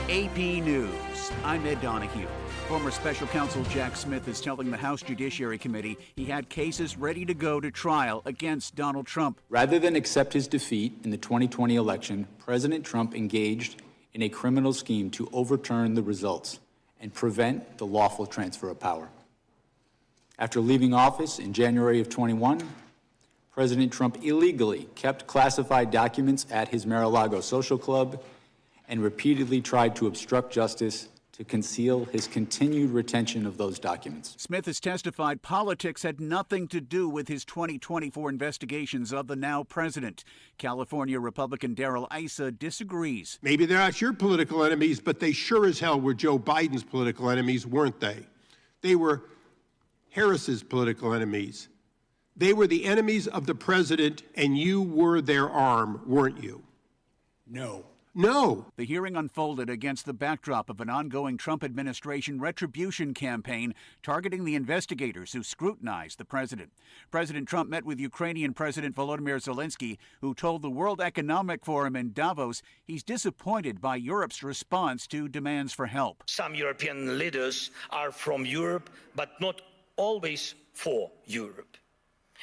AP News. I'm Ed Donahue. Former Special Counsel Jack Smith is telling the House Judiciary Committee he had cases ready to go to trial against Donald Trump. Rather than accept his defeat in the 2020 election, President Trump engaged in a criminal scheme to overturn the results and prevent the lawful transfer of power. After leaving office in January of 21, President Trump illegally kept classified documents at his Mar-a-Lago social club and repeatedly tried to obstruct justice to conceal his continued retention of those documents. Smith has testified politics had nothing to do with his 2024 investigations of the now president. California Republican Darrell Issa disagrees. Maybe they're not your political enemies, but they sure as hell were Joe Biden's political enemies, weren't they? They were Harris's political enemies. They were the enemies of the president, and you were their arm, weren't you? No. No. The hearing unfolded against the backdrop of an ongoing Trump administration retribution campaign targeting the investigators who scrutinized the president. President Trump met with Ukrainian President Volodymyr Zelensky, who told the World Economic Forum in Davos he's disappointed by Europe's response to demands for help. Some European leaders are from Europe, but not always for Europe.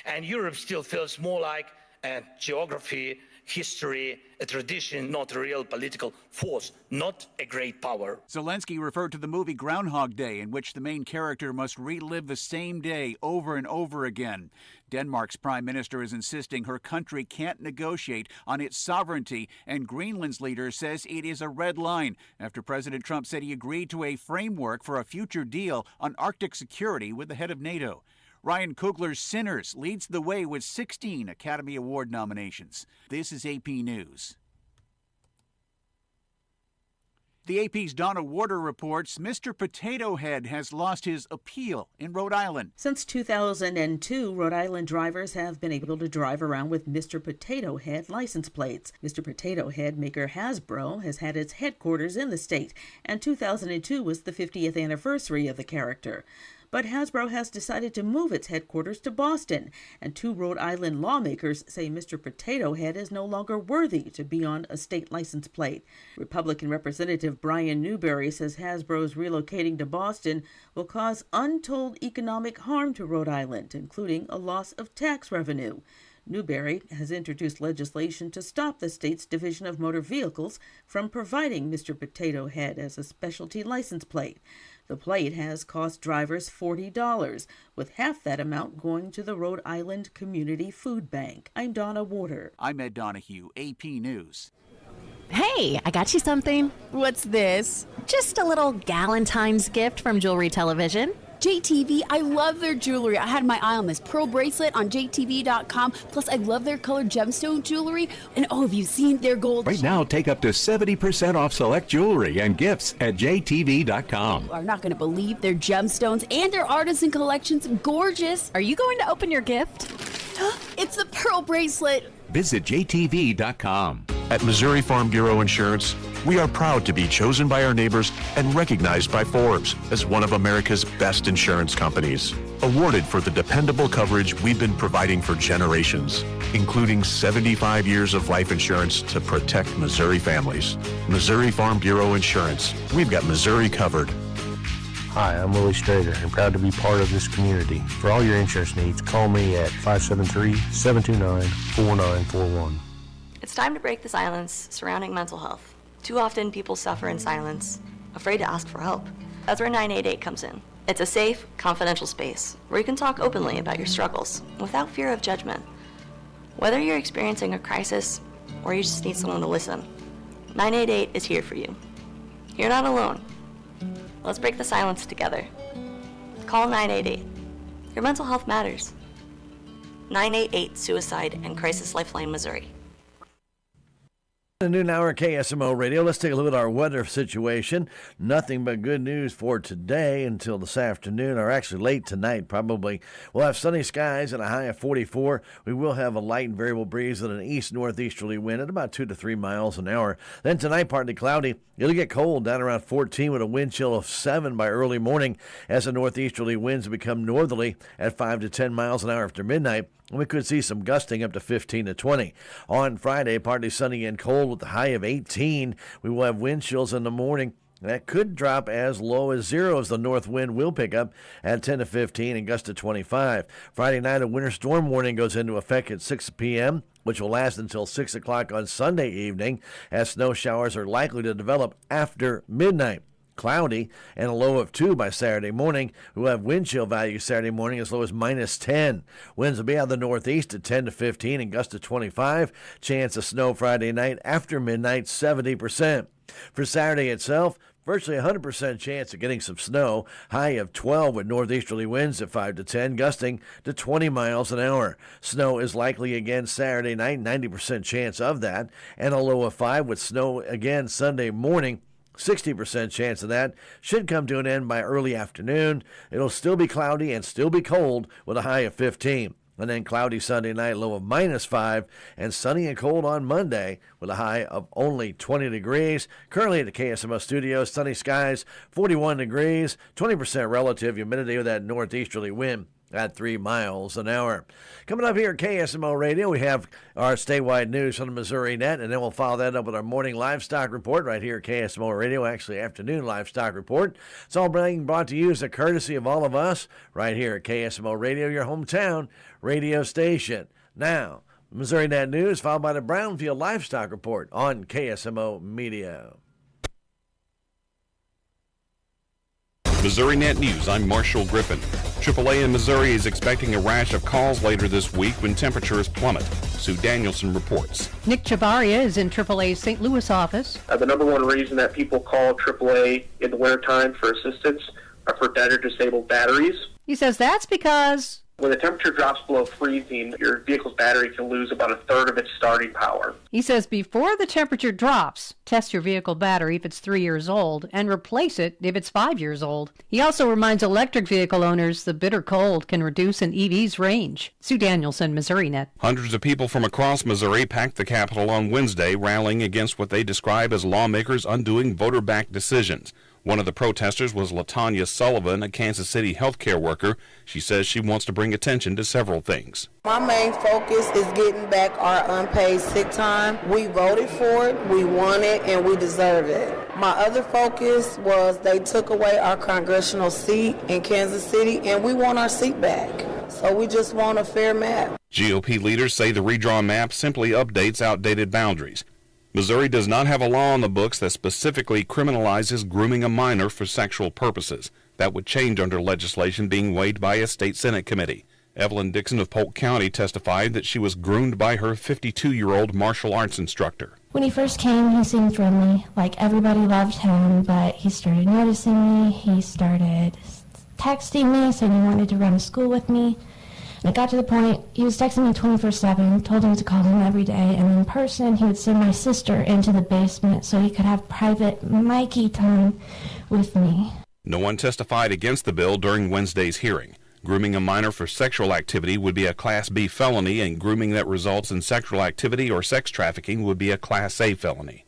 And Europe still feels more like a geography, history, a tradition, not a real political force, not a great power. Zelensky referred to the movie Groundhog Day, in which the main character must relive the same day over and over again. Denmark's prime minister is insisting her country can't negotiate on its sovereignty, and Greenland's leader says it is a red line after President Trump said he agreed to a framework for a future deal on Arctic security with the head of NATO. Ryan Coogler's Sinners leads the way with 16 Academy Award nominations. This is AP News. The AP's Donna Warder reports Mr. Potato Head has lost his appeal in Rhode Island. Since 2002, Rhode Island drivers have been able to drive around with Mr. Potato Head license plates. Mr. Potato Head maker Hasbro has had its headquarters in the state, and 2002 was the 50th anniversary of the character. But Hasbro has decided to move its headquarters to Boston, and two Rhode Island lawmakers say Mr. Potato Head is no longer worthy to be on a state license plate. Republican Representative Brian Newberry says Hasbro's relocating to Boston will cause untold economic harm to Rhode Island, including a loss of tax revenue. Newberry has introduced legislation to stop the state's Division of Motor Vehicles from providing Mr. Potato Head as a specialty license plate. The plate has cost drivers $40, with half that amount going to the Rhode Island Community Food Bank. I'm Donna Warder. I'm Ed Donahue, AP News. Hey, I got you something. What's this? Just a little Galentine's gift from Jewelry Television. JTV, I love their jewelry. I had my eye on this pearl bracelet on JTV.com. Plus, I love their colored gemstone jewelry. And oh, have you seen their gold? Right now, take up to 70% off select jewelry and gifts at JTV.com. You are not going to believe their gemstones and their artisan collections. Gorgeous. Are you going to open your gift? It's the pearl bracelet. Visit JTV.com. At Missouri Farm Bureau Insurance, we are proud to be chosen by our neighbors and recognized by Forbes as one of America's best insurance companies. Awarded for the dependable coverage we've been providing for generations, including 75 years of life insurance to protect Missouri families. Missouri Farm Bureau Insurance. We've got Missouri covered. Hi, I'm Willie Strader and proud to be part of this community. For all your insurance needs, call me at 573-729-4941. It's time to break the silence surrounding mental health. Too often people suffer in silence, afraid to ask for help. That's where 988 comes in. It's a safe, confidential space where you can talk openly about your struggles without fear of judgment. Whether you're experiencing a crisis or you just need someone to listen, 988 is here for you. You're not alone. Let's break the silence together. Call 988. Your mental health matters. 988 Suicide and Crisis Lifeline, Missouri. The noon hour KSMO radio. Let's take a look at our weather situation. Nothing but good news for today until this afternoon, or actually late tonight probably. We'll have sunny skies and a high of 44. We will have a light and variable breeze with an east-northeasterly wind at about 2 to 3 miles an hour. Then tonight, partly cloudy It'll get cold down around 14 with a wind chill of 7 by early morning as the northeasterly winds become northerly at 5 to 10 miles an hour after midnight. And we could see some gusting up to 15 to 20. On Friday, partly sunny and cold with a high of 18. We will have wind chills in the morning. That could drop as low as 0 as the north wind will pick up at 10 to 15 and gust to 25. Friday night, a winter storm warning goes into effect at 6 p.m., which will last until 6 o'clock on Sunday evening, as snow showers are likely to develop after midnight. Cloudy and a low of 2 by Saturday morning. We'll have wind chill values Saturday morning as low as minus 10. Winds will be out of the northeast at 10 to 15 and gust to 25. Chance of snow Friday night after midnight, 70%. For Saturday itself, virtually 100% chance of getting some snow. High of 12 with northeasterly winds at 5 to 10, gusting to 20 miles an hour. Snow is likely again Saturday night, 90% chance of that. And a low of 5 with snow again Sunday morning. 60% chance of that. Should come to an end by early afternoon. It'll still be cloudy and still be cold with a high of 15. And then cloudy Sunday night, low of minus 5, and sunny and cold on Monday with a high of only 20 degrees. Currently at the KSMO studios, sunny skies, 41 degrees, 20% relative humidity with that northeasterly wind at 3 miles an hour. Coming up here at KSMO Radio, we have our statewide news from the Missouri Net, and then we'll follow that up with our morning livestock report right here at KSMO Radio, actually afternoon livestock report. It's all being brought to you as a courtesy of all of us right here at KSMO Radio, your hometown radio station. Now, Missouri Net News, followed by the Brownfield Livestock Report on KSMO Media. Missouri Net News, I'm Marshall Griffin. AAA in Missouri is expecting a rash of calls later this week when temperatures plummet. Sue Danielson reports. Nick Chavaria is in AAA's St. Louis office. The number one reason that people call AAA in the wintertime for assistance are for dead or disabled batteries. He says that's because when the temperature drops below freezing, your vehicle's battery can lose about a third of its starting power. He says before the temperature drops, test your vehicle battery if it's 3 years old and replace it if it's 5 years old. He also reminds electric vehicle owners the bitter cold can reduce an EV's range. Sue Danielson, Missouri Net. Hundreds of people from across Missouri packed the Capitol on Wednesday, rallying against what they describe as lawmakers undoing voter-backed decisions. One of the protesters was LaTanya Sullivan, a Kansas City healthcare worker. She says she wants to bring attention to several things. My main focus is getting back our unpaid sick time. We voted for it, we won it, and we deserve it. My other focus was they took away our congressional seat in Kansas City, and we want our seat back. So we just want a fair map. GOP leaders say the redrawn map simply updates outdated boundaries. Missouri does not have a law on the books that specifically criminalizes grooming a minor for sexual purposes. That would change under legislation being weighed by a state Senate committee. Evelyn Dixon of Polk County testified that she was groomed by her 52-year-old martial arts instructor. When he first came, he seemed friendly, like everybody loved him, but he started noticing me, he started texting me, saying he wanted to run to school with me. And it got to the point, he was texting me 24/7, told me to call him every day, and in person, he would send my sister into the basement so he could have private Mikey time with me. No one testified against the bill during Wednesday's hearing. Grooming a minor for sexual activity would be a Class B felony, and grooming that results in sexual activity or sex trafficking would be a Class A felony.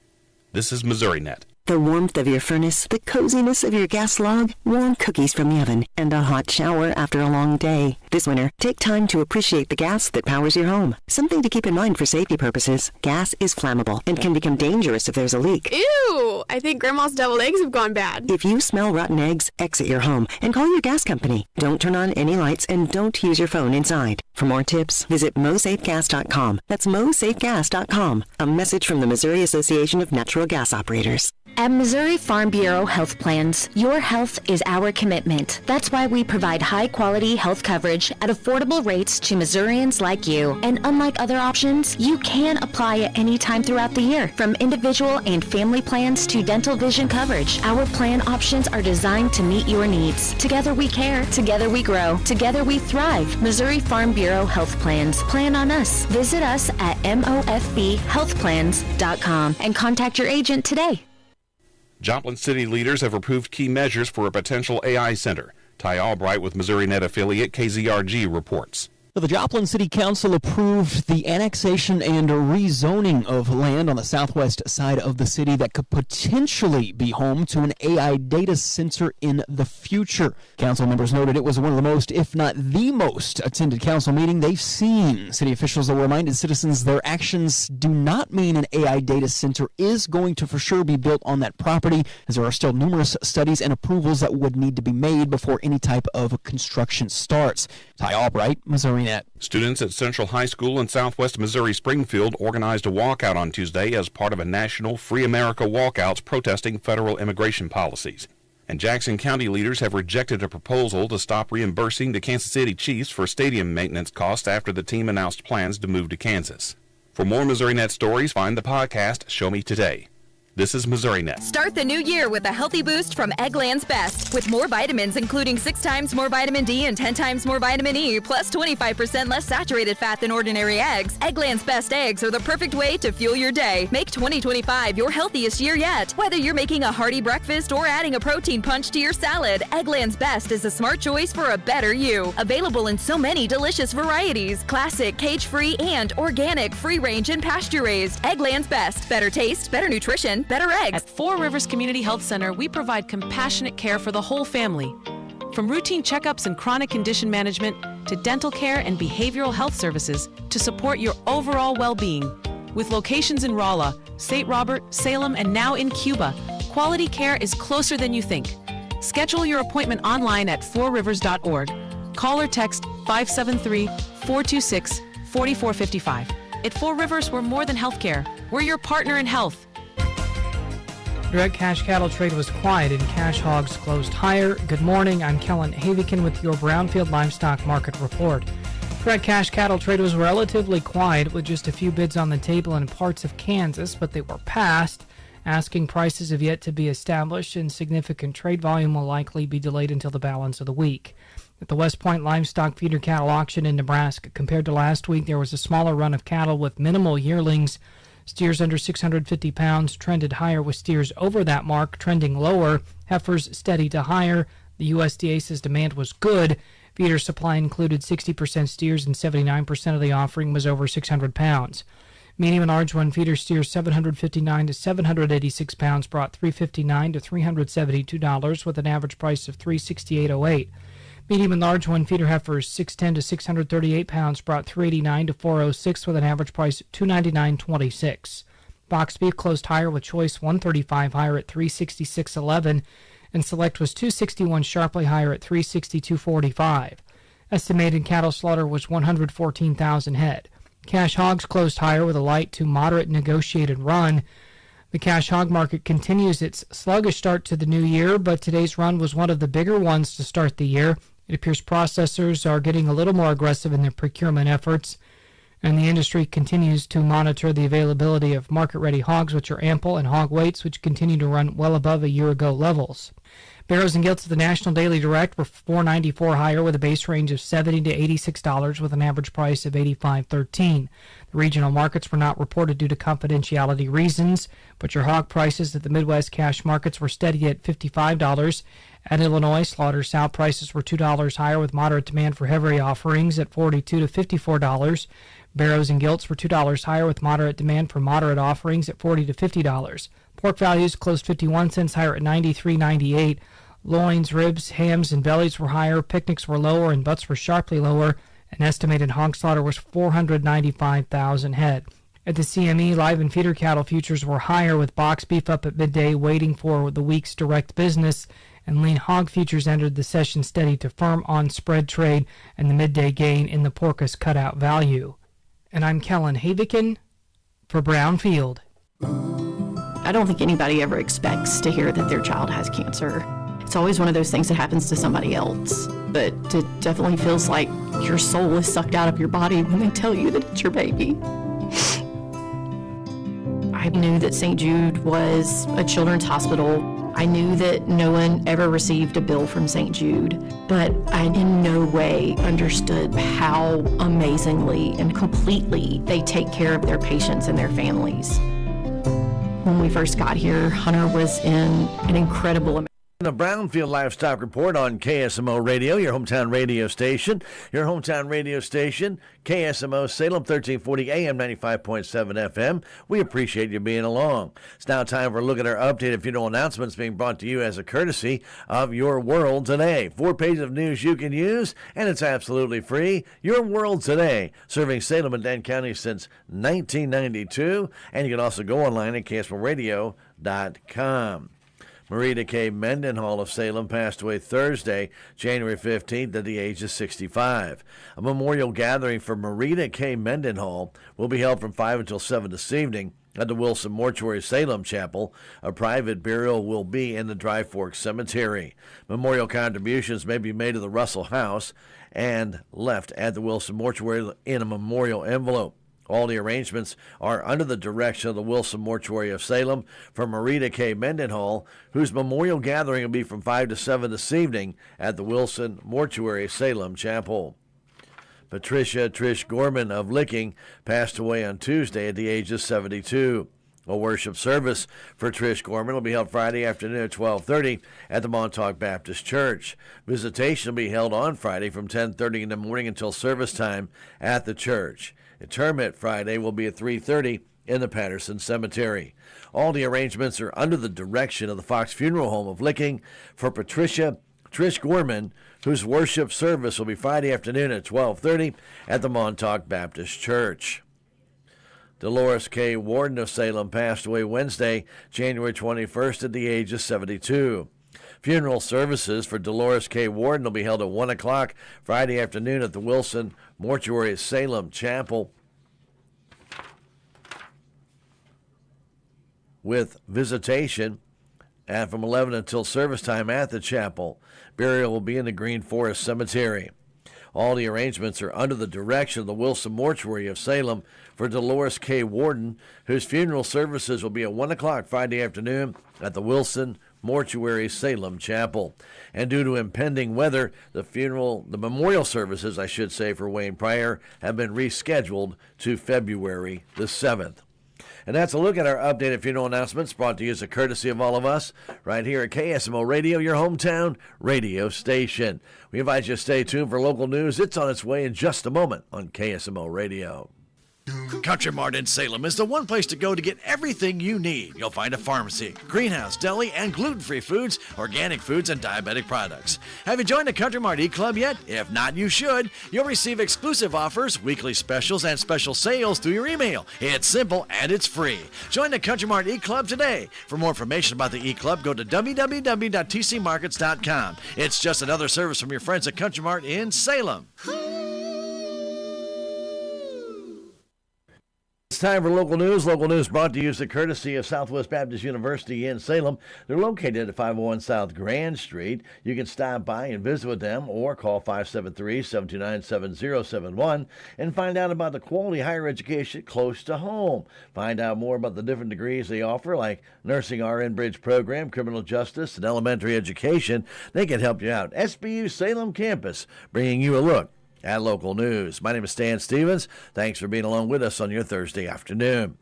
This is Missouri Net. The warmth of your furnace, the coziness of your gas log, warm cookies from the oven, and a hot shower after a long day. This winter, take time to appreciate the gas that powers your home. Something to keep in mind for safety purposes. Gas is flammable and can become dangerous if there's a leak. Ew! I think Grandma's deviled eggs have gone bad. If you smell rotten eggs, exit your home and call your gas company. Don't turn on any lights and don't use your phone inside. For more tips, visit mosafegas.com. That's mosafegas.com. A message from the Missouri Association of Natural Gas Operators. At Missouri Farm Bureau Health Plans, your health is our commitment. That's why we provide high-quality health coverage at affordable rates to Missourians like you. And unlike other options, you can apply at any time throughout the year, from individual and family plans to dental vision coverage. Our plan options are designed to meet your needs. Together we care, together we grow, together we thrive. Missouri Farm Bureau Health Plans. Plan on us. Visit us at mofbhealthplans.com and contact your agent today. Joplin City leaders have approved key measures for a potential AI center. Ty Albright with Missouri Net affiliate KZRG reports. The Joplin City Council approved the annexation and rezoning of land on the southwest side of the city that could potentially be home to an AI data center in the future. Council members noted it was one of the most, if not the most, attended council meeting they've seen. City officials reminded citizens their actions do not mean an AI data center is going to for sure be built on that property, as there are still numerous studies and approvals that would need to be made before any type of construction starts. Ty Albright, Missouri Net. Students at Central High School in southwest Missouri Springfield organized a walkout on Tuesday as part of a national Free America walkouts protesting federal immigration policies. And Jackson County leaders have rejected a proposal to stop reimbursing the Kansas City Chiefs for stadium maintenance costs after the team announced plans to move to Kansas. For more Missouri Net stories, find the podcast Show Me Today. This is Missouri Net. Start the new year with a healthy boost from Eggland's Best. With more vitamins, including 6 times more vitamin D and 10 times more vitamin E, plus 25% less saturated fat than ordinary eggs, Eggland's Best eggs are the perfect way to fuel your day. Make 2025 your healthiest year yet. Whether you're making a hearty breakfast or adding a protein punch to your salad, Eggland's Best is a smart choice for a better you. Available in so many delicious varieties. Classic, cage-free, and organic, free-range, and pasture-raised. Eggland's Best. Better taste, better nutrition, better eggs. At Four Rivers Community Health Center, we provide compassionate care for the whole family. From routine checkups and chronic condition management to dental care and behavioral health services to support your overall well-being. With locations in Rolla, St. Robert, Salem, and now in Cuba, quality care is closer than you think. Schedule your appointment online at fourrivers.org. Call or text 573-426-4455. At Four Rivers, we're more than healthcare. We're your partner in health. Direct cash cattle trade was quiet and cash hogs closed higher. Good morning, I'm Kellen Havikin with your Brownfield Livestock Market Report. Direct cash cattle trade was relatively quiet with just a few bids on the table in parts of Kansas, but they were passed. Asking prices have yet to be established and significant trade volume will likely be delayed until the balance of the week. At the West Point Livestock Feeder Cattle Auction in Nebraska, compared to last week, there was a smaller run of cattle with minimal yearlings. Steers under 650 pounds trended higher, with steers over that mark trending lower. Heifers steady to higher. The USDA says demand was good. Feeder supply included 60% steers and 79% of the offering was over 600 pounds. Medium and large one feeder steers 759 to 786 pounds brought $359 to $372 with an average price of $368.08. Medium and large one feeder heifers 610 to 638 pounds brought $389 to $406 with an average price of $299.26. Box beef closed higher with choice 135 higher at $366.11 and select was 261 sharply higher at $362.45. Estimated cattle slaughter was 114,000 head. Cash hogs closed higher with a light to moderate negotiated run. The cash hog market continues its sluggish start to the new year, but today's run was one of the bigger ones to start the year. It appears processors are getting a little more aggressive in their procurement efforts, and the industry continues to monitor the availability of market-ready hogs, which are ample, and hog weights, which continue to run well above a year-ago levels. Barrows and gilts of the National Daily Direct were $4.94 higher with a base range of $70 to $86 with an average price of $85.13. The regional markets were not reported due to confidentiality reasons, but your hog prices at the Midwest cash markets were steady at $55. At Illinois, slaughter sow prices were $2 higher with moderate demand for heavy offerings at $42 to $54. Barrows and gilts were $2 higher with moderate demand for moderate offerings at $40 to $50. Pork values closed 51 cents higher at $93.98. Loins, ribs, hams, and bellies were higher. Picnics were lower, and butts were sharply lower. An estimated hog slaughter was 495,000 head. At the CME, live and feeder cattle futures were higher, with box beef up at midday, waiting for the week's direct business, and lean hog futures entered the session steady to firm on spread trade and the midday gain in the porpoise cutout value. And I'm Kellen Havikin for Brownfield. I don't think anybody ever expects to hear that their child has cancer. It's always one of those things that happens to somebody else. But it definitely feels like your soul is sucked out of your body when they tell you that it's your baby. I knew that St. Jude was a children's hospital. I knew that no one ever received a bill from St. Jude, but I in no way understood how amazingly and completely they take care of their patients and their families. When we first got here, Hunter was in an incredible The Brownfield Livestock Report on KSMO Radio, your hometown radio station. Your hometown radio station, KSMO Salem, 1340 AM, 95.7 FM. We appreciate you being along. It's now time for a look at our updated funeral announcements being brought to you as a courtesy of Your World Today. 4 pages of news you can use, and it's absolutely free. Your World Today, serving Salem and Dane County since 1992. And you can also go online at KSMORadio.com. Marita K. Mendenhall of Salem passed away Thursday, January 15th, at the age of 65. A memorial gathering for Marita K. Mendenhall will be held from 5 until 7 this evening at the Wilson Mortuary Salem Chapel. A private burial will be in the Dry Fork Cemetery. Memorial contributions may be made to the Russell House and left at the Wilson Mortuary in a memorial envelope. All the arrangements are under the direction of the Wilson Mortuary of Salem for Marita K. Mendenhall, whose memorial gathering will be from 5 to 7 this evening at the Wilson Mortuary Salem Chapel. Patricia Trish Gorman of Licking passed away on Tuesday at the age of 72. A worship service for Trish Gorman will be held Friday afternoon at 12:30 at the Montauk Baptist Church. Visitation will be held on Friday from 10:30 in the morning until service time at the church. Interment Friday will be at 3:30 in the Patterson Cemetery. All the arrangements are under the direction of the Fox Funeral Home of Licking for Patricia Trish Gorman, whose worship service will be Friday afternoon at 12:30 at the Montauk Baptist Church. Dolores K. Warden of Salem passed away Wednesday, January 21st at the age of 72. Funeral services for Dolores K. Warden will be held at 1 o'clock Friday afternoon at the Wilson Mortuary Salem Chapel, with visitation from 11 until service time at the chapel. Burial will be in the Green Forest Cemetery. All the arrangements are under the direction of the Wilson Mortuary of Salem for Dolores K. Warden, whose funeral services will be at 1 o'clock Friday afternoon at the Wilson Mortuary Salem Chapel. And due to impending weather, the memorial services, for Wayne Pryor have been rescheduled to February the 7th. And that's a look at our updated funeral announcements brought to you as a courtesy of all of us right here at KSMO Radio, your hometown radio station. We invite you to stay tuned for local news. It's on its way in just a moment on KSMO Radio. Country Mart in Salem is the one place to go to get everything you need. You'll find a pharmacy, greenhouse, deli, and gluten-free foods, organic foods, and diabetic products. Have you joined the Country Mart e-Club yet? If not, you should. You'll receive exclusive offers, weekly specials, and special sales through your email. It's simple and it's free. Join the Country Mart e-Club today. For more information about the e-Club, go to www.tcmarkets.com. It's just another service from your friends at Country Mart in Salem. It's time for local news. Local news brought to you as the courtesy of Southwest Baptist University in Salem. They're located at 501 South Grand Street. You can stop by and visit with them or call 573-729-7071 and find out about the quality higher education close to home. Find out more about the different degrees they offer, like nursing RN Bridge program, criminal justice, and elementary education. They can help you out. SBU Salem campus, bringing you a look at local news. My name is Stan Stevens. Thanks for being along with us on your Thursday afternoon.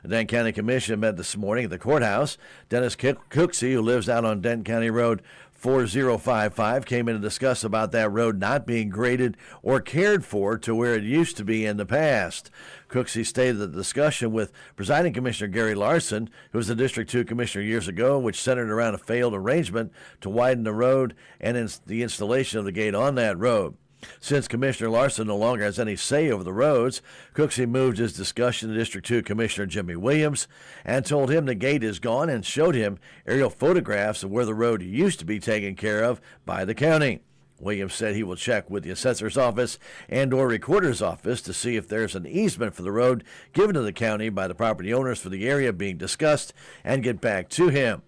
The Denton County Commission met this morning at the courthouse. Dennis Cooksey, who lives out on Denton County Road 4055, came in to discuss about that road not being graded or cared for to where it used to be in the past. Cooksey stated that the discussion with Presiding Commissioner Gary Larson, who was the District 2 Commissioner years ago, which centered around a failed arrangement to widen the road and the installation of the gate on that road. Since Commissioner Larson no longer has any say over the roads, Cooksey moved his discussion to District 2 Commissioner Jimmy Williams and told him the gate is gone and showed him aerial photographs of where the road used to be taken care of by the county. Williams said he will check with the assessor's office and or recorder's office to see if there's an easement for the road given to the county by the property owners for the area being discussed and get back to him.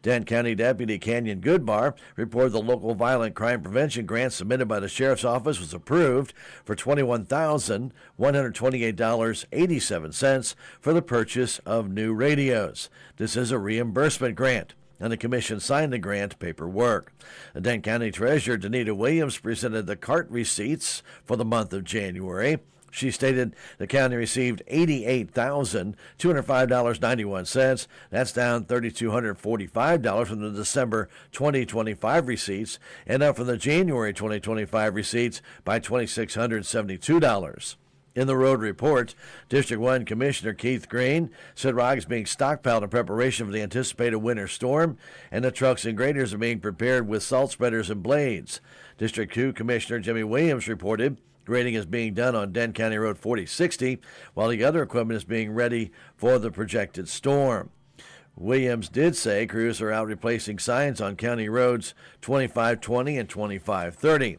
Denton County Deputy Canyon Goodbar reported the local violent crime prevention grant submitted by the Sheriff's Office was approved for $21,128.87 for the purchase of new radios. This is a reimbursement grant, and the Commission signed the grant paperwork. The Denton County Treasurer Danita Williams presented the cart receipts for the month of January. She stated the county received $88,205.91. That's down $3,245 from the December 2025 receipts and up from the January 2025 receipts by $2,672. In the road report, District 1 Commissioner Keith Green said rock is being stockpiled in preparation for the anticipated winter storm, and the trucks and graders are being prepared with salt spreaders and blades. District 2 Commissioner Jimmy Williams reported grading is being done on Dent County Road 4060, while the other equipment is being ready for the projected storm. Williams did say crews are out replacing signs on county roads 2520 and 2530.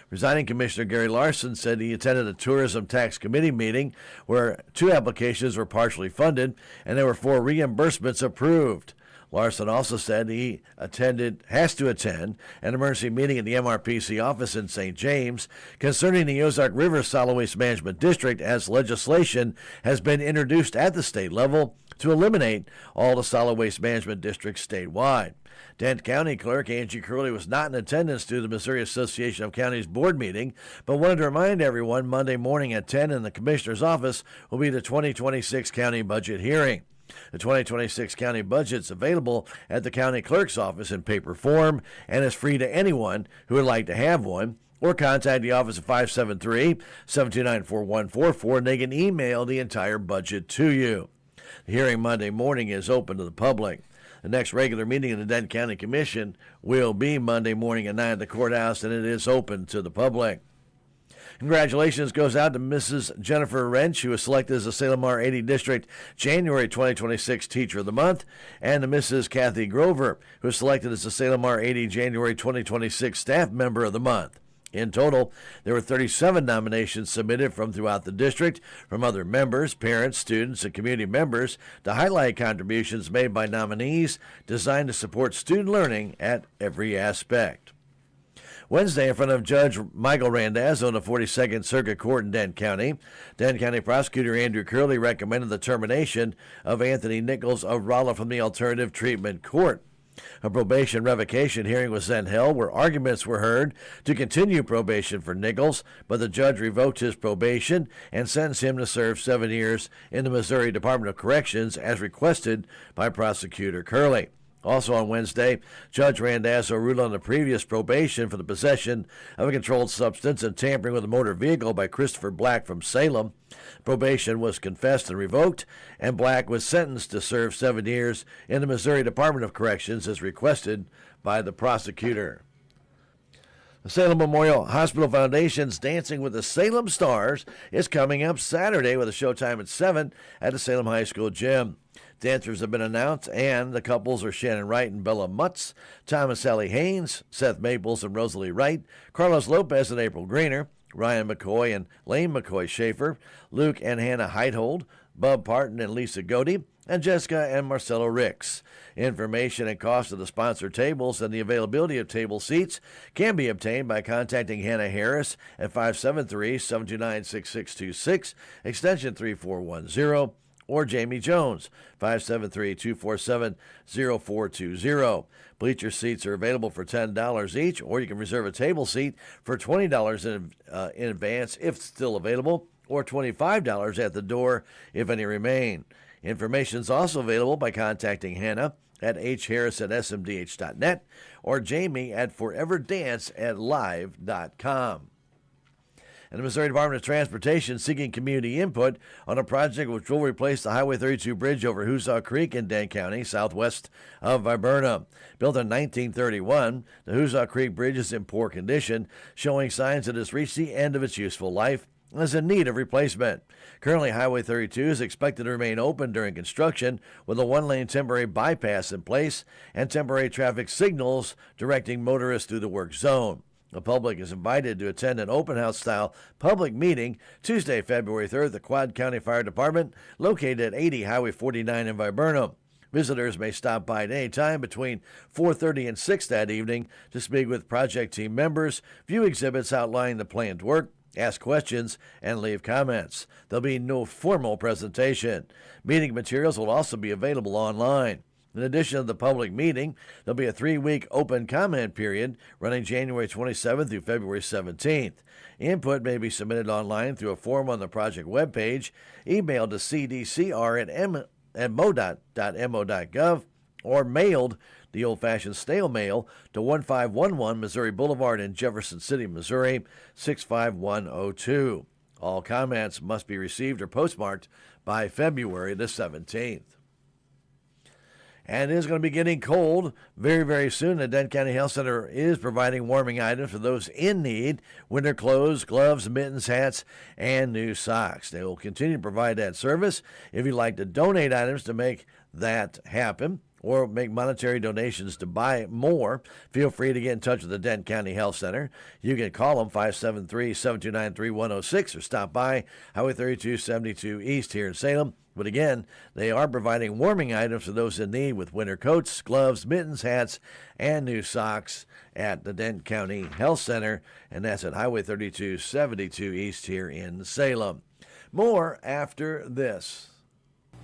Presiding Commissioner Gary Larson said he attended a Tourism Tax Committee meeting where 2 applications were partially funded and there were 4 reimbursements approved. Larson also said he has to attend an emergency meeting at the MRPC office in St. James concerning the Ozark River Solid Waste Management District, as legislation has been introduced at the state level to eliminate all the solid waste management districts statewide. Dent County Clerk Angie Curley was not in attendance to the Missouri Association of Counties board meeting, but wanted to remind everyone Monday morning at 10 in the Commissioner's office will be the 2026 county budget hearing. The 2026 county budget is available at the county clerk's office in paper form and is free to anyone who would like to have one, or contact the office at 573-729-4144 and they can email the entire budget to you. The hearing Monday morning is open to the public. The next regular meeting of the Dent County Commission will be Monday morning at 9 at the courthouse, and it is open to the public. Congratulations goes out to Mrs. Jennifer Wrench, who was selected as the Salem R80 District January 2026 Teacher of the Month, and to Mrs. Kathy Grover, who was selected as the Salem R80 January 2026 Staff Member of the Month. In total, there were 37 nominations submitted from throughout the district, from other members, parents, students, and community members, to highlight contributions made by nominees designed to support student learning at every aspect. Wednesday, in front of Judge Michael Randazzo in the 42nd Circuit Court in Dent County Prosecutor Andrew Curley recommended the termination of Anthony Nichols of Rolla from the Alternative Treatment Court. A probation revocation hearing was then held where arguments were heard to continue probation for Nichols, but the judge revoked his probation and sentenced him to serve 7 years in the Missouri Department of Corrections as requested by Prosecutor Curley. Also on Wednesday, Judge Randazzo ruled on the previous probation for the possession of a controlled substance and tampering with a motor vehicle by Christopher Black from Salem. Probation was confessed and revoked, and Black was sentenced to serve 7 years in the Missouri Department of Corrections as requested by the prosecutor. The Salem Memorial Hospital Foundation's Dancing with the Salem Stars is coming up Saturday with a showtime at 7 at the Salem High School gym. Dancers have been announced, and the couples are Shannon Wright and Bella Mutz, Tom and Sally Haynes, Seth Maples and Rosalie Wright, Carlos Lopez and April Greener, Ryan McCoy and Lane McCoy Schaefer, Luke and Hannah Heithold, Bub Parton and Lisa Godey, and Jessica and Marcelo Ricks. Information and cost of the sponsored tables and the availability of table seats can be obtained by contacting Hannah Harris at 573-729-6626, extension 3410, or Jamie Jones, 573-247-0420. Bleacher seats are available for $10 each, or you can reserve a table seat for $20 in advance if still available, or $25 at the door if any remain. Information is also available by contacting Hannah at hharris@smdh.net or Jamie at foreverdance@live.com. And the Missouri Department of Transportation seeking community input on a project which will replace the Highway 32 bridge over Hoosiaw Creek in Dent County, southwest of Viburnum. Built in 1931, the Hoosiaw Creek Bridge is in poor condition, showing signs it has reached the end of its useful life and is in need of replacement. Currently, Highway 32 is expected to remain open during construction with a one-lane temporary bypass in place and temporary traffic signals directing motorists through the work zone. The public is invited to attend an open house-style public meeting Tuesday, February 3rd at the Quad County Fire Department, located at 80 Highway 49 in Viburnum. Visitors may stop by at any time between 4:30 and 6 that evening to speak with project team members, view exhibits outlining the planned work, ask questions, and leave comments. There'll be no formal presentation. Meeting materials will also be available online. In addition to the public meeting, there'll be a 3-week open comment period running January 27th through February 17th. Input may be submitted online through a form on the project webpage, emailed to cdcr@mo.gov, or mailed the old-fashioned snail mail to 1511 Missouri Boulevard in Jefferson City, Missouri, 65102. All comments must be received or postmarked by February the 17th. And it is going to be getting cold very, very soon. The Denton County Health Center is providing warming items for those in need: winter clothes, gloves, mittens, hats, and new socks. They will continue to provide that service. If you'd like to donate items to make that happen, or make monetary donations to buy more, feel free to get in touch with the Denton County Health Center. You can call them 573-729-3106 or stop by Highway 3272 East here in Salem. But again, they are providing warming items for those in need with winter coats, gloves, mittens, hats, and new socks at the Denton County Health Center, and that's at Highway 3272 East here in Salem. More after this.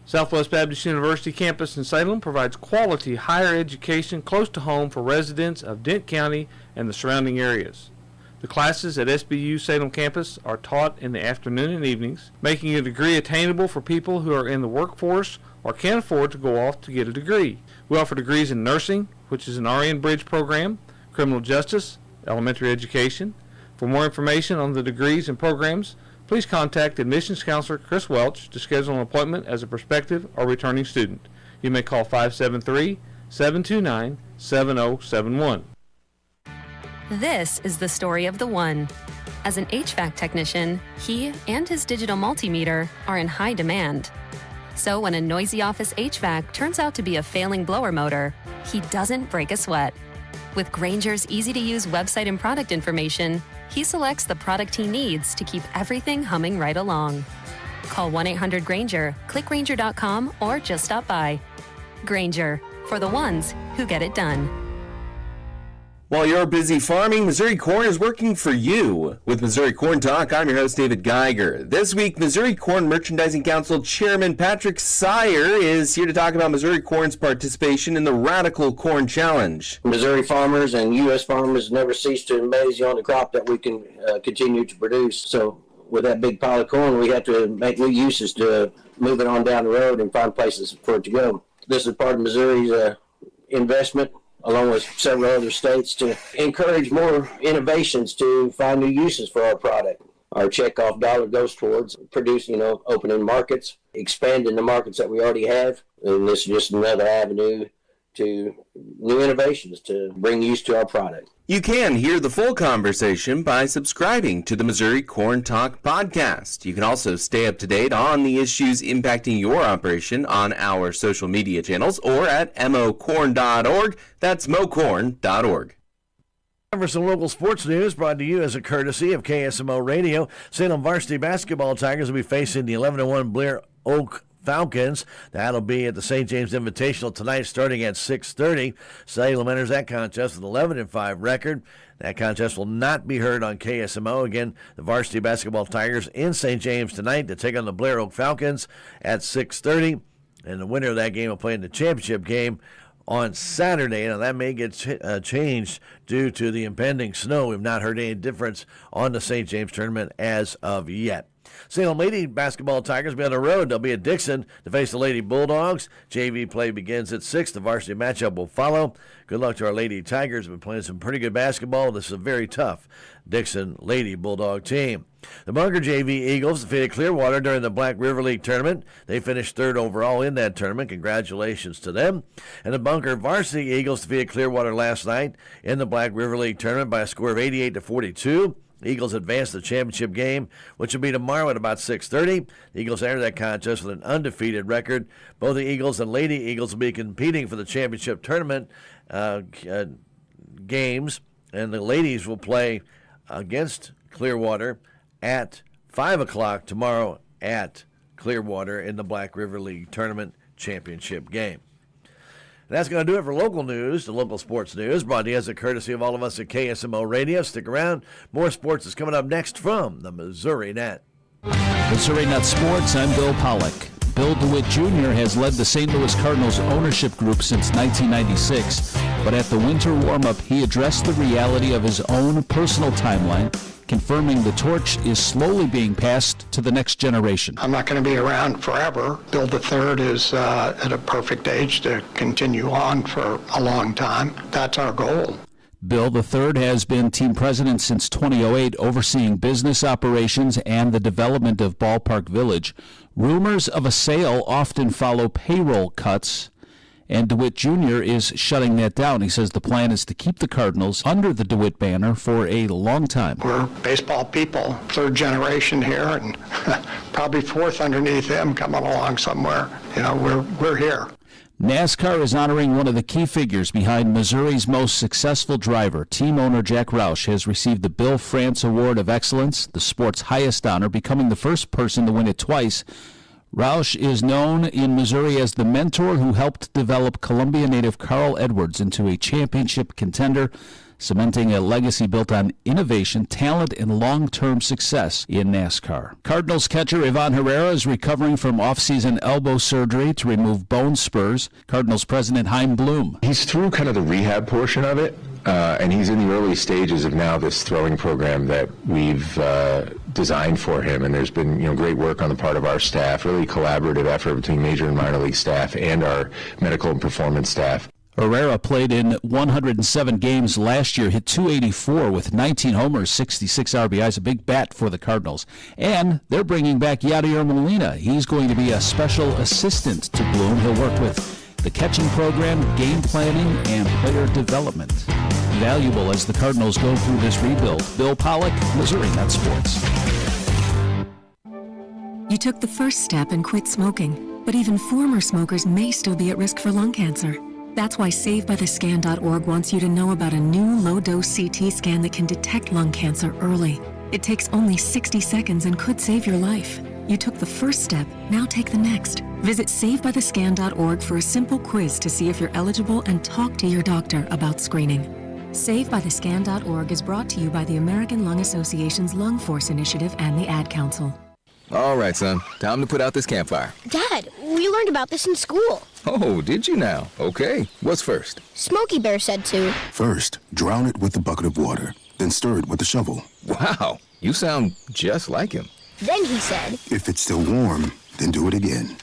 Southwest Baptist University campus in Salem provides quality higher education close to home for residents of Denton County and the surrounding areas. The classes at SBU Salem campus are taught in the afternoon and evenings, making a degree attainable for people who are in the workforce or can't afford to go off to get a degree. We offer degrees in nursing, which is an RN Bridge program, criminal justice, elementary education. For more information on the degrees and programs, please contact admissions counselor Chris Welch to schedule an appointment as a prospective or returning student. You may call 573-729-7071. This is the story of the one. As an HVAC technician, he and his digital multimeter are in high demand. So when a noisy office HVAC turns out to be a failing blower motor, he doesn't break a sweat. With Grainger's easy-to-use website and product information, he selects the product he needs to keep everything humming right along. Call 1-800-GRAINGER, click Grainger.com, or just stop by. Grainger, for the ones who get it done. While you're busy farming, Missouri Corn is working for you. With Missouri Corn Talk, I'm your host, David Geiger. This week, Missouri Corn Merchandising Council Chairman Patrick Sire is here to talk about Missouri Corn's participation in the Radical Corn Challenge. Missouri farmers and U.S. farmers never cease to amaze you on the crop that we can continue to produce. So with that big pile of corn, we have to make new uses to move it on down the road and find places for it to go. This is part of Missouri's investment, along with several other states, to encourage more innovations to find new uses for our product. Our checkoff dollar goes towards producing, opening markets, expanding the markets that we already have, and this is just another avenue to new innovations to bring use to our product. You can hear the full conversation by subscribing to the Missouri Corn Talk podcast. You can also stay up to date on the issues impacting your operation on our social media channels or at mocorn.org. That's mocorn.org. For some local sports news brought to you as a courtesy of KSMO Radio. Salem varsity basketball Tigers will be facing the 11-1 Blair Oak Falcons. That'll be at the St. James Invitational tonight starting at 6:30. Salem enters that contest with an 11-5 record. That contest will not be heard on KSMO. Again, the varsity basketball Tigers in St. James tonight to take on the Blair Oak Falcons at 6:30. And the winner of that game will play in the championship game on Saturday. Now, that may get changed due to the impending snow. We've not heard any difference on the St. James tournament as of yet. Salem Lady basketball Tigers will be on the road. They'll be at Dixon to face the Lady Bulldogs. JV play begins at 6. The varsity matchup will follow. Good luck to our Lady Tigers. We've been playing some pretty good basketball. This is a very tough Dixon Lady Bulldog team. The Bunker JV Eagles defeated Clearwater during the Black River League tournament. They finished third overall in that tournament. Congratulations to them. And the Bunker Varsity Eagles defeated Clearwater last night in the Black River League tournament by a score of 88-42. The Eagles advance the championship game, which will be tomorrow at about 6:30. The Eagles enter that contest with an undefeated record. Both the Eagles and Lady Eagles will be competing for the championship tournament games, and the ladies will play against Clearwater at 5 o'clock tomorrow at Clearwater in the Black River League tournament championship game. And that's going to do it for local news, the local sports news, brought to you as a courtesy of all of us at KSMO Radio. Stick around. More sports is coming up next from the Missouri Net. Missouri Net Sports, I'm Bill Pollock. Bill DeWitt Jr. has led the St. Louis Cardinals ownership group since 1996, but at the winter warm-up, he addressed the reality of his own personal timeline, confirming the torch is slowly being passed to the next generation. I'm not going to be around forever. Bill III is at a perfect age to continue on for a long time. That's our goal. Bill III has been team president since 2008, overseeing business operations and the development of Ballpark Village. Rumors of a sale often follow payroll cuts, and DeWitt Jr. is shutting that down. He says the plan is to keep the Cardinals under the DeWitt banner for a long time. We're baseball people, third generation here, and probably fourth underneath him coming along somewhere. You know, we're here. NASCAR is honoring one of the key figures behind Missouri's most successful driver. Team owner Jack Roush has received the Bill France Award of Excellence, the sport's highest honor, becoming the first person to win it twice. Roush is known in Missouri as the mentor who helped develop Columbia native Carl Edwards into a championship contender, cementing a legacy built on innovation, talent, and long-term success in NASCAR. Cardinals catcher Ivan Herrera is recovering from off-season elbow surgery to remove bone spurs. Cardinals president Chaim Bloom. He's through kind of the rehab portion of it, and he's in the early stages of now this throwing program that we've designed for him. And there's been great work on the part of our staff, really collaborative effort between major and minor league staff and our medical and performance staff. Herrera played in 107 games last year, hit .284 with 19 homers, 66 RBIs, a big bat for the Cardinals. And they're bringing back Yadier Molina. He's going to be a special assistant to Bloom. He'll work with the catching program, game planning, and player development. Valuable as the Cardinals go through this rebuild. Bill Pollock, Missouri Net Sports. You took the first step and quit smoking, but even former smokers may still be at risk for lung cancer. That's why SaveByTheScan.org wants you to know about a new low-dose CT scan that can detect lung cancer early. It takes only 60 seconds and could save your life. You took the first step, now take the next. Visit SaveByTheScan.org for a simple quiz to see if you're eligible and talk to your doctor about screening. SaveByTheScan.org is brought to you by the American Lung Association's Lung Force Initiative and the Ad Council. All right, son. Time to put out this campfire. Dad, we learned about this in school. Oh, did you now? Okay. What's first? Smokey Bear said to. First, drown it with a bucket of water, then stir it with a shovel. Wow, you sound just like him. Then he said. If it's still warm, then do it again.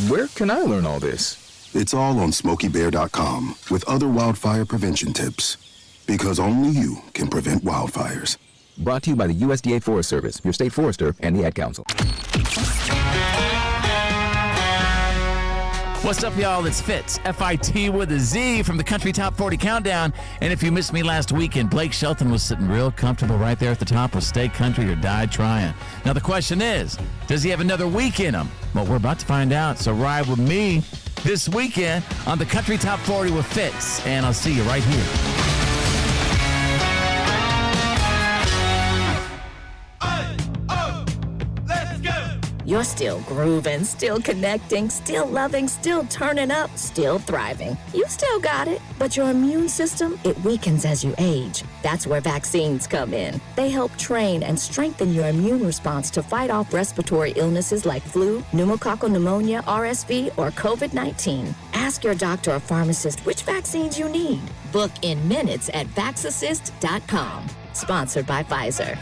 Where can I learn all this? It's all on SmokeyBear.com with other wildfire prevention tips. Because only you can prevent wildfires. Brought to you by the USDA Forest Service, your state forester, and the Ad Council. What's up, y'all? It's Fitz, F-I-T with a Z from the Country Top 40 Countdown. And if you missed me last weekend, Blake Shelton was sitting real comfortable right there at the top with Stay Country or Die Trying. Now, the question is, does he have another week in him? Well, we're about to find out, so ride with me this weekend on the Country Top 40 with Fitz, and I'll see you right here. You're still grooving, still connecting, still loving, still turning up, still thriving. You still got it, but your immune system, it weakens as you age. That's where vaccines come in. They help train and strengthen your immune response to fight off respiratory illnesses like flu, pneumococcal pneumonia, RSV, or COVID-19. Ask your doctor or pharmacist which vaccines you need. Book in minutes at vaxassist.com. Sponsored by Pfizer.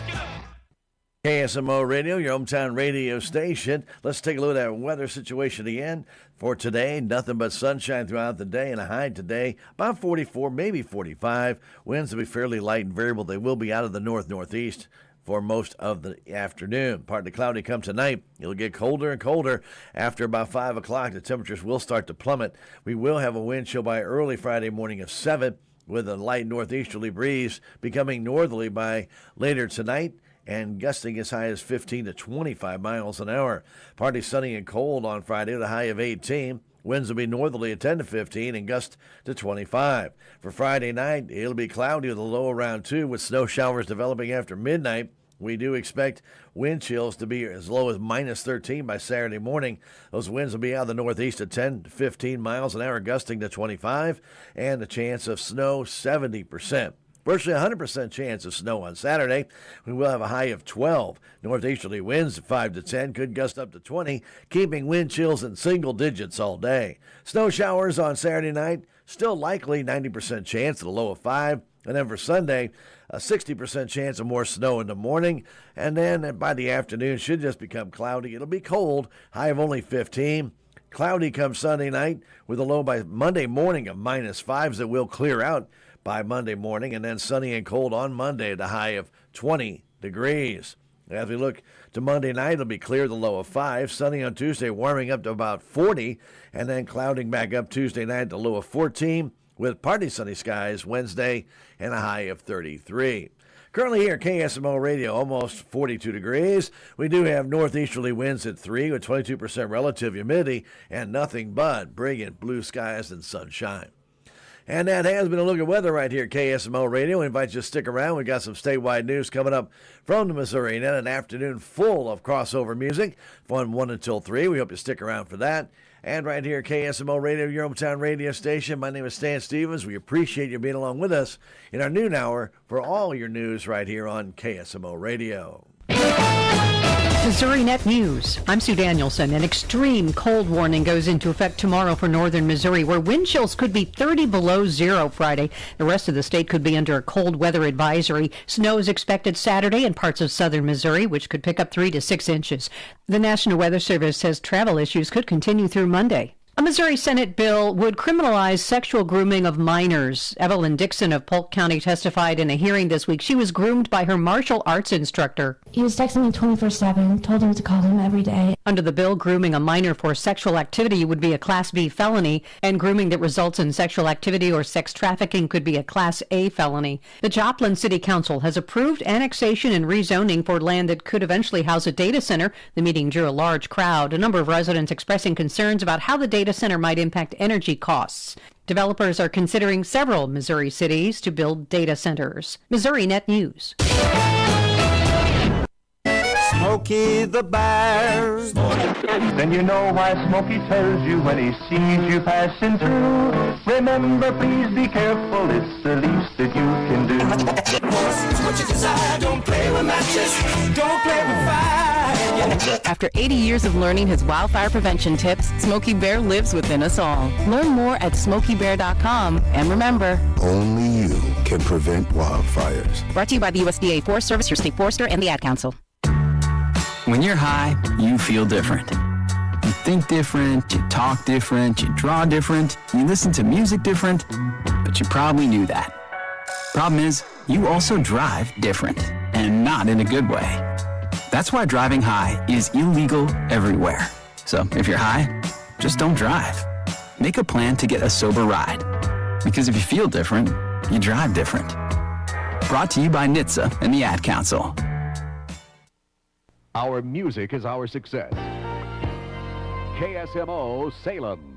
KSMO Radio, your hometown radio station. Let's take a look at that weather situation again for today. Nothing but sunshine throughout the day and a high today about 44, maybe 45. Winds will be fairly light and variable. They will be out of the north-northeast for most of the afternoon. Partly cloudy come tonight. It'll get colder and colder. After about 5 o'clock, the temperatures will start to plummet. We will have a wind chill by early Friday morning of 7 with a light northeasterly breeze becoming northerly by later tonight, and gusting as high as 15 to 25 miles an hour. Partly sunny and cold on Friday with a high of 18. Winds will be northerly at 10 to 15 and gust to 25. For Friday night, it'll be cloudy with a low around 2 with snow showers developing after midnight. We do expect wind chills to be as low as minus 13 by Saturday morning. Those winds will be out of the northeast at 10 to 15 miles an hour, gusting to 25, and the chance of snow 70%. Virtually 100% chance of snow on Saturday. We will have a high of 12. Northeasterly winds at 5 to 10 could gust up to 20, keeping wind chills in single digits all day. Snow showers on Saturday night, still likely, 90% chance at a low of 5. And then for Sunday, a 60% chance of more snow in the morning. And then by the afternoon, should just become cloudy. It'll be cold, high of only 15. Cloudy comes Sunday night with a low by Monday morning of -5s that will clear out by Monday morning, and then sunny and cold on Monday at a high of 20 degrees. As we look to Monday night, it'll be clear, the low of 5. Sunny on Tuesday, warming up to about 40, and then clouding back up Tuesday night, the low of 14, with partly sunny skies Wednesday and a high of 33. Currently here at KSMO Radio, almost 42 degrees. We do have northeasterly winds at 3 with 22% relative humidity and nothing but brilliant blue skies and sunshine. And that has been a look at weather right here at KSMO Radio. We invite you to stick around. We've got some statewide news coming up from the Missouri Net, an afternoon full of crossover music from 1 until 3. We hope you stick around for that. And right here at KSMO Radio, your hometown radio station, my name is Stan Stevens. We appreciate you being along with us in our noon hour for all your news right here on KSMO Radio. Missouri Net News. I'm Sue Danielson. An extreme cold warning goes into effect tomorrow for northern Missouri, where wind chills could be 30 below zero Friday. The rest of the state could be under a cold weather advisory. Snow is expected Saturday in parts of southern Missouri, which could pick up 3 to 6 inches. The National Weather Service says travel issues could continue through Monday. A Missouri Senate bill would criminalize sexual grooming of minors. Evelyn Dixon of Polk County testified in a hearing this week. She was groomed by her martial arts instructor. He was texting me 24/7, told him to call him every day. Under the bill, grooming a minor for sexual activity would be a Class B felony, and grooming that results in sexual activity or sex trafficking could be a Class A felony. The Joplin City Council has approved annexation and rezoning for land that could eventually house a data center. The meeting drew a large crowd, a number of residents expressing concerns about how the data center might impact energy costs. Developers are considering several Missouri cities to build data centers. Missouri Net News. Smokey the Bear. Then you know why Smokey tells you when he sees you passing through. Remember, please be careful, it's the least that you can do. What you desire, don't play with matches, don't play with fire. After 80 years of learning his wildfire prevention tips, Smokey Bear lives within us all. Learn more at SmokeyBear.com, and remember, only you can prevent wildfires. Brought to you by the USDA Forest Service, your state forester, and the Ad Council. When you're high, you feel different. You think different, you talk different, you draw different, you listen to music different, but you probably knew that. Problem is, you also drive different, and not in a good way. That's why driving high is illegal everywhere. So if you're high, just don't drive. Make a plan to get a sober ride. Because if you feel different, you drive different. Brought to you by NHTSA and the Ad Council. Our music is our success. KSMO Salem.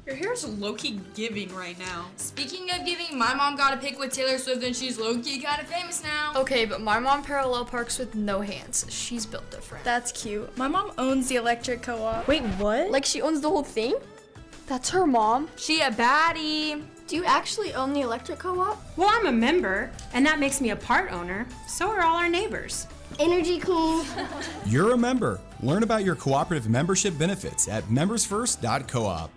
Your hair's low-key giving right now. Speaking of giving, my mom got a pic with Taylor Swift and she's low-key kind of famous now. Okay, but my mom parallel parks with no hands. She's built different. That's cute. My mom owns the electric co-op. Wait, what? Like she owns the whole thing? That's her mom? She a baddie. Do you actually own the electric co-op? Well, I'm a member, and that makes me a part owner. So are all our neighbors. Energy queen. You're a member. Learn about your cooperative membership benefits at membersfirst.coop.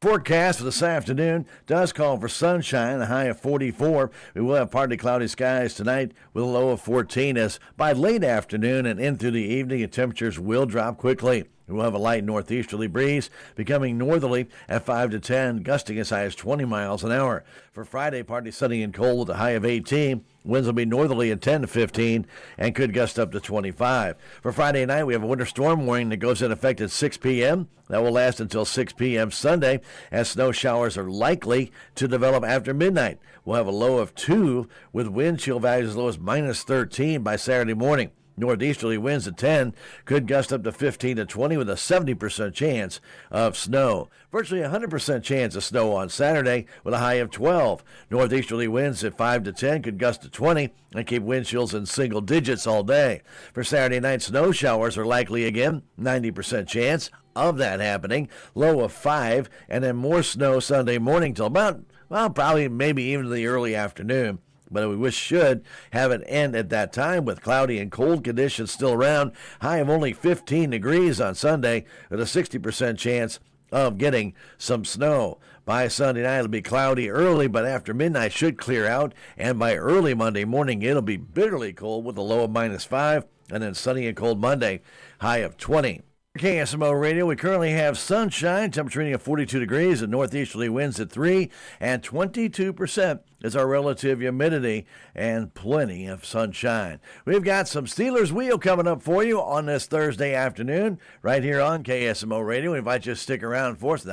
Forecast for this afternoon does call for sunshine, a high of 44. We will have partly cloudy skies tonight with a low of 14, as by late afternoon and in through the evening, temperatures will drop quickly. We'll have a light northeasterly breeze becoming northerly at 5 to 10, gusting as high as 20 miles an hour. For Friday, partly sunny and cold with a high of 18. Winds will be northerly at 10 to 15 and could gust up to 25. For Friday night, we have a winter storm warning that goes into effect at 6 p.m. That will last until 6 p.m. Sunday, as snow showers are likely to develop after midnight. We'll have a low of 2 with wind chill values as low as minus 13 by Saturday morning. Northeasterly winds at 10 could gust up to 15 to 20 with a 70% chance of snow. Virtually 100% chance of snow on Saturday with a high of 12. Northeasterly winds at 5 to 10 could gust to 20 and keep wind chills in single digits all day. For Saturday night, snow showers are likely again, 90% chance of that happening. Low of 5, and then more snow Sunday morning till about, well, probably maybe even the early afternoon. but we should have it end at that time with cloudy and cold conditions still around. High of only 15 degrees on Sunday with a 60% chance of getting some snow. By Sunday night, it'll be cloudy early, but after midnight should clear out, and by early Monday morning, it'll be bitterly cold with a low of -5, and then sunny and cold Monday, high of 20. KSMO Radio, we currently have sunshine, temperature reading of 42 degrees and northeasterly winds at 3, and 22% is our relative humidity and plenty of sunshine. We've got some Steelers Wheel coming up for you on this Thursday afternoon right here on KSMO Radio. We invite you to stick around for us.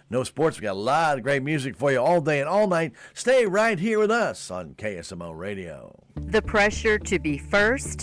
No sports. We got a lot of great music for you all day and all night. Stay right here with us on KSMO Radio. The pressure to be first,